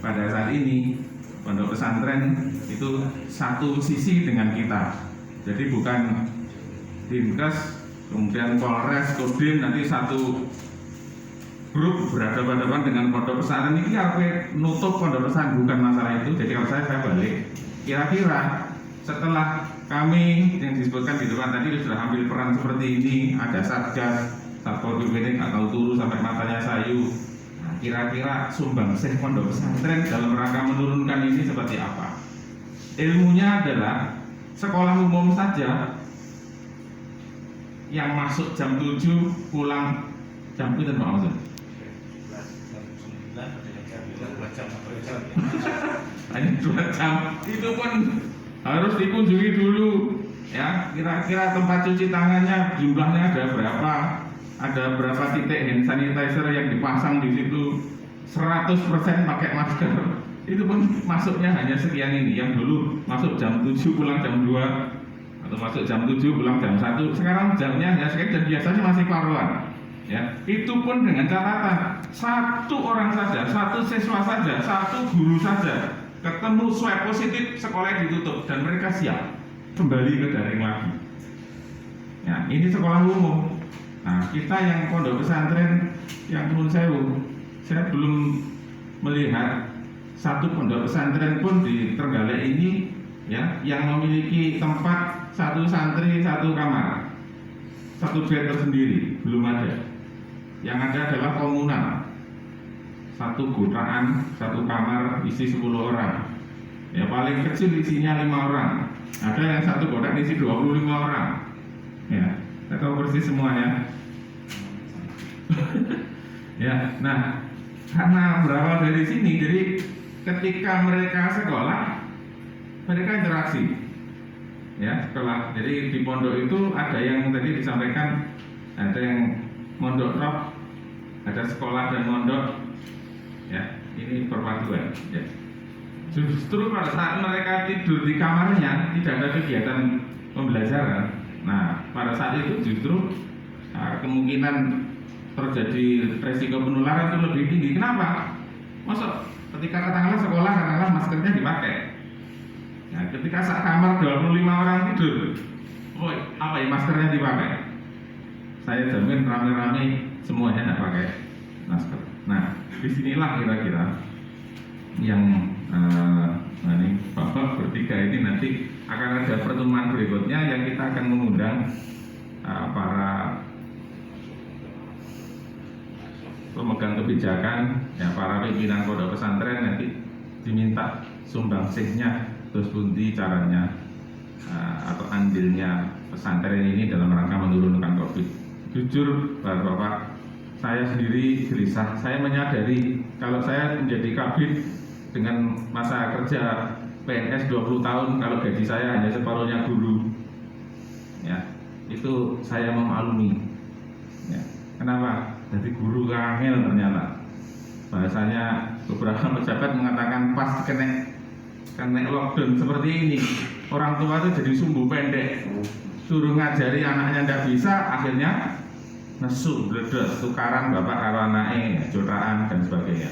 Pada saat ini pondok pesantren itu satu sisi dengan kita, jadi bukan Dinkes kemudian Polres Kodim nanti satu grup berhadapan-hadapan dengan pondok pesantren ini harus nutup pondok pesantren, bukan masalah itu. Jadi kalau saya balik, kira-kira setelah kami yang disebutkan di depan tadi sudah ambil peran seperti ini, ada satgas, satpol pp nggak tahu turu sampai matanya sayu. Nah, kira-kira sumbangsih pondok pesantren dalam rangka menurunkan ini seperti apa? Ilmunya adalah sekolah umum saja yang masuk jam 7 pulang jam itu Pak Maksud? Hanya 2 jam itu pun harus dikunjungi dulu ya, kira-kira tempat cuci tangannya jumlahnya ada berapa titik hand sanitizer yang dipasang di situ, 100% pakai masker, itu pun masuknya hanya sekian ini. Yang dulu masuk jam 7 pulang jam 2 atau masuk jam 7 pulang jam 1, sekarang jamnya hanya sekian dan biasanya masih paruan ya. Itu pun dengan catatan satu orang saja, satu siswa saja, satu guru saja ketemu swab positif, sekolah ditutup dan mereka siap kembali ke daring lagi ya. Ini sekolah umum. Nah, kita yang pondok pesantren yang Nuwun Sewu, saya belum melihat satu pondok pesantren pun di Trenggalek ini ya yang memiliki tempat satu santri satu kamar, satu bed tersendiri, belum ada. Yang ada adalah komunal, satu gotaan, satu kamar isi 10 orang ya, paling kecil isinya 5 orang, ada yang satu kotak isi 25 orang ya, saya tahu persis semuanya ya. Nah, karena berawal dari sini, jadi ketika mereka sekolah, mereka interaksi ya, sekolah. Jadi di pondok itu ada yang tadi disampaikan, ada yang mondok roh, ada sekolah dan mondok ya, ini perpaduan ya. Justru pada saat mereka tidur di kamarnya tidak ada kegiatan pembelajaran. Nah, pada saat itu justru kemungkinan terjadi resiko penularan itu lebih tinggi. Kenapa? Masuk ketika katakanlah sekolah, katakanlah maskernya dipakai. Nah, ketika saat kamar 25 orang tidur, apa ya, maskernya dipakai? Saya jamin rame-rame semuanya tidak pakai masker. Nah, disinilah kira-kira yang ini Bapak bertiga ini nanti akan ada pertemuan berikutnya yang kita akan mengundang para pemegang kebijakan ya, para pimpinan pondok pesantren nanti diminta sumbangsihnya terus bunti caranya atau andilnya pesantren ini dalam rangka menurunkan COVID. Jujur Bapak, saya sendiri gelisah. Saya menyadari kalau saya menjadi kabid dengan masa kerja PNS 20 tahun, kalau gaji saya hanya separuhnya guru ya, itu saya memaklumi ya. Kenapa? Jadi guru angel ternyata. Bahasanya beberapa pejabat mengatakan pas kena lockdown seperti ini, orang tua itu jadi sumbu pendek, suruh ngajari anaknya tidak bisa, akhirnya nesu, bledes, tukaran bapak karo anaknya, jotaan dan sebagainya.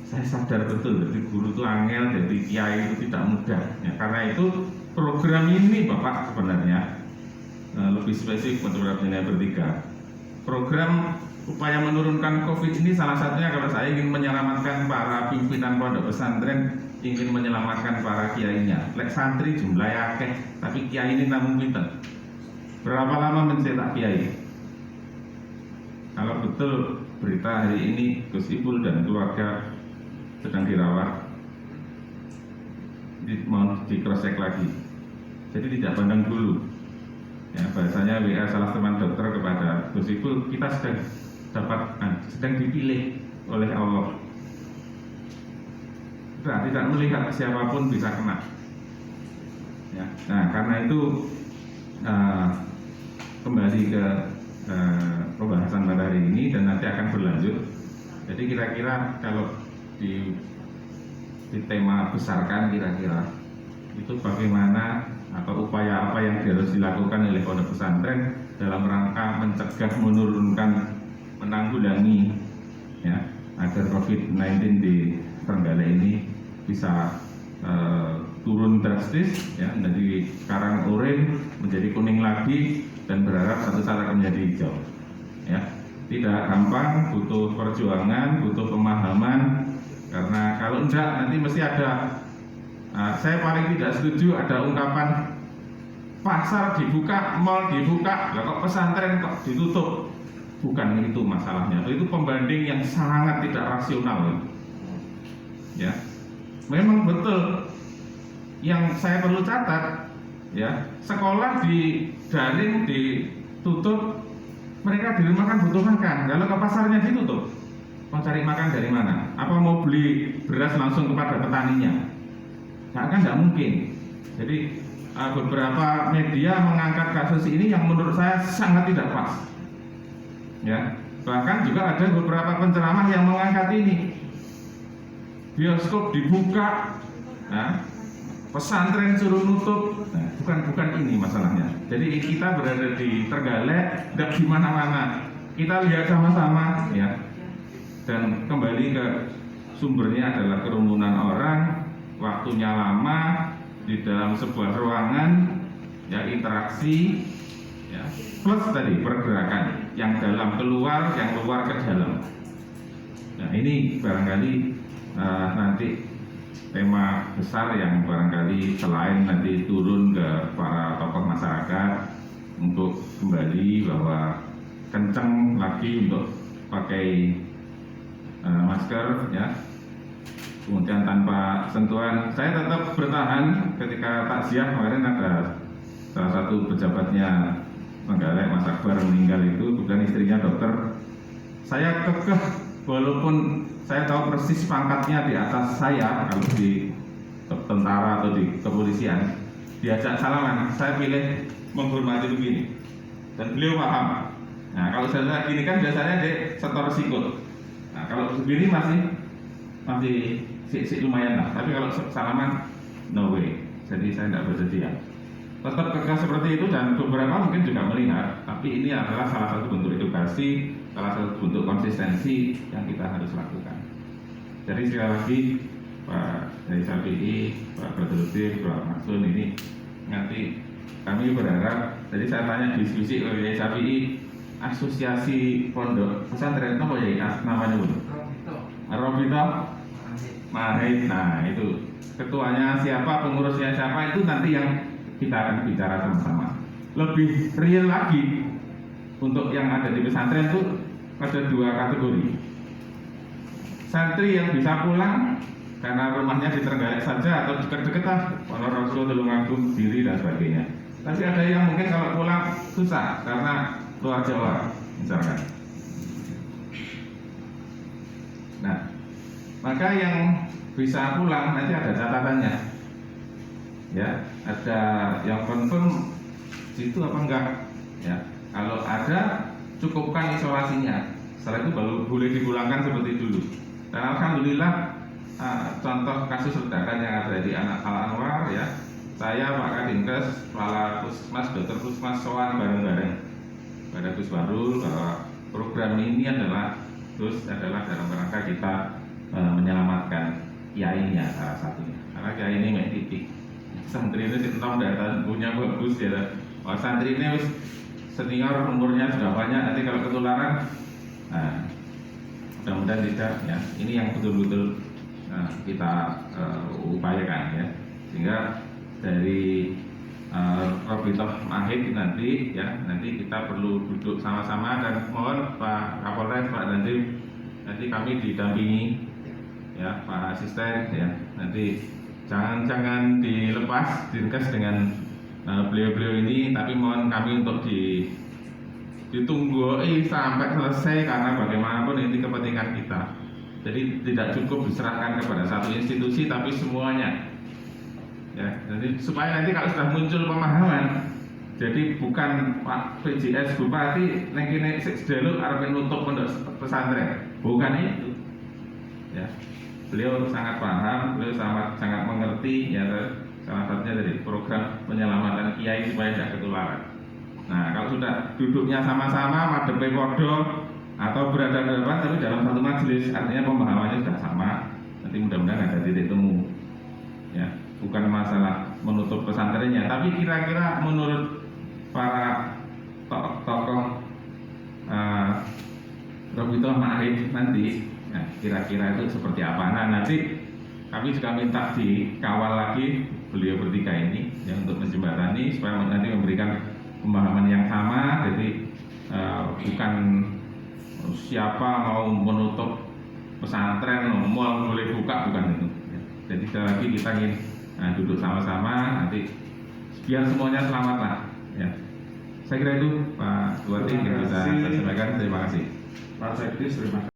Saya sadar betul, jadi guru itu angel, jadi kiai itu tidak mudah ya. Karena itu program ini Bapak sebenarnya lebih spesifik untuk Bapak bertiga. Program upaya menurunkan COVID ini salah satunya kalau saya ingin menyelamatkan para pimpinan pondok pesantren, ingin menyelamatkan para kiainya. Lek santri jumlahnya akeh, tapi kiai ini namun pinten. Berapa lama mencetak kiai? Kalau betul berita hari ini Gus Ipul dan keluarga sedang dirawat, mau di cross check lagi, jadi tidak pandang bulu ya. Bahasanya WA salah teman dokter kepada Gus Ipul, kita sedang dipilih oleh Allah. Tidak melihat siapapun bisa kena ya. Nah, karena itu kembali ke pembahasan pada hari ini dan nanti akan berlanjut. Jadi kira-kira kalau di tema besarkan kira-kira itu bagaimana atau upaya apa yang harus dilakukan oleh pondok pesantren dalam rangka mencegah, menurunkan, menanggulangi ya, agar COVID-19 di Trenggalek ini bisa turun drastis, ya, dari sekarang oranye menjadi kuning lagi, dan berharap satu saat akan menjadi hijau. Ya, tidak gampang, butuh perjuangan, butuh pemahaman, karena kalau enggak nanti mesti ada. Saya paling tidak setuju ada ungkapan pasar dibuka, mal dibuka, lah kok pesantren kok ditutup. Bukan itu masalahnya, itu pembanding yang sangat tidak rasional. Ya, memang betul. Yang saya perlu catat, ya, sekolah di daring ditutup, mereka di rumah kan butuh makan. Kalau ke pasarnya ditutup, mau cari makan dari mana? Apa mau beli beras langsung kepada petaninya? Nah, kan nggak mungkin. Jadi beberapa media mengangkat kasus ini yang menurut saya sangat tidak pas. Ya, bahkan juga ada beberapa penceramah yang mengangkat ini. Bioskop dibuka, nah, pesantren suruh nutup. Nah, bukan ini masalahnya. Jadi kita berada di Trenggalek, tidak di mana-mana. Kita lihat sama-sama, ya. Dan kembali ke sumbernya adalah kerumunan orang, waktunya lama di dalam sebuah ruangan, ya, interaksi, ya, plus tadi pergerakan yang dalam keluar, yang keluar ke dalam. Nah, ini barangkali nanti tema besar yang barangkali selain nanti turun ke para tokoh masyarakat untuk kembali bahwa kencang lagi untuk pakai masker, ya, kemudian tanpa sentuhan. Saya tetap bertahan ketika takziah kemarin ada salah satu pejabatnya Trenggalek, Mas Akbar, meninggal itu, bukan istrinya dokter. Saya kekeh, walaupun saya tahu persis pangkatnya di atas saya, kalau di tentara atau di kepolisian, diajak salaman, saya pilih menghormati begini, dan beliau paham. Nah, kalau saya gini kan biasanya dia setor sikut. Nah, kalau begini masih lumayan lah, tapi kalau salaman no way. Jadi saya tidak bersedia. Tetap kekeh seperti itu, dan beberapa mungkin juga melihat, tapi ini adalah salah satu bentuk edukasi, salah satu bentuk konsistensi yang kita harus lakukan. Jadi sekali lagi Pak Yai Syafi'i, Pak Badrudin, Pak Masun, ini nanti kami berharap. Jadi saya tanya diskusi ke Yai Syafi'i, asosiasi pondok pesantren apa ya namanya Bu? Robito Mahid. Nah, itu ketuanya siapa, pengurusnya siapa, itu nanti yang kita akan bicara sama-sama. Lebih real lagi, untuk yang ada di pesantren itu ada dua kategori. Santri yang bisa pulang karena rumahnya di Trenggalek saja atau dekat-dekat lah, Ponorogo, Tulungagung, Diri dan sebagainya. Tapi ada yang mungkin kalau pulang susah karena luar Jawa misalkan. Nah, maka yang bisa pulang nanti ada catatannya, ya, ada yang confirm situ apa enggak, ya. Kalau ada, cukupkan isolasinya. Setelah itu baru boleh dipulangkan seperti dulu. Dan alhamdulillah, contoh kasus ledakan yang ada di Al Anwar, ya, saya Pak Kadinkes, Kepala Puskesmas, Dokter Puskesmas sowan bareng-bareng pada Gus Barul bahwa program ini adalah dalam rangka kita menyelamatkan kiainya salah satunya. Karena kiai ini main titik. Santri ini enam data punya bagus, ya. Wah, santri ini senior, umurnya sudah banyak, nanti kalau ketularan, nah, mudah-mudahan tidak, ya. Ini yang betul-betul kita upayakan, ya, sehingga dari Robitoh Mahid nanti, ya, nanti kita perlu duduk sama-sama, dan mohon Pak Kapolres, Pak Dandim, nanti kami didampingi, ya, Pak Asisten, ya, nanti jangan dilepas Dinkes dengan beliau-beliau ini, tapi mohon kami untuk ditunggu sampai selesai, karena bagaimanapun ini kepentingan kita. Jadi tidak cukup diserahkan kepada satu institusi, tapi semuanya, ya. Jadi supaya nanti kalau sudah muncul pemahaman, jadi bukan Pak PJS Bupati nengkine sedelu arep nutup pondok pesantren, bukan itu, ya. Beliau sangat paham, beliau sangat mengerti, ya. Salah satunya dari program penyelamatan kiai supaya tidak ketularan. Nah, kalau sudah duduknya sama-sama, madepe podo atau berada-ada tapi dalam satu majelis, artinya pemahamannya sudah sama, nanti mudah-mudahan ada titik temu. Ya, bukan masalah menutup pesantrennya, tapi kira-kira menurut para tokoh Robito Ma'arif nanti, nah, kira-kira itu seperti apa? Nah, nanti kami juga minta dikawal lagi beliau bertiga ini ya, untuk menjembatani supaya nanti memberikan pemahaman yang sama. Jadi bukan siapa mau menutup pesantren, mal boleh buka, bukan itu. Ya. Jadi sekali lagi kita ingin duduk sama-sama, nanti biar semuanya selamat lah. Ya. Saya kira itu Pak Bupati yang bisa saya sampaikan. Terima kasih. Pak Sekdes, terima kasih.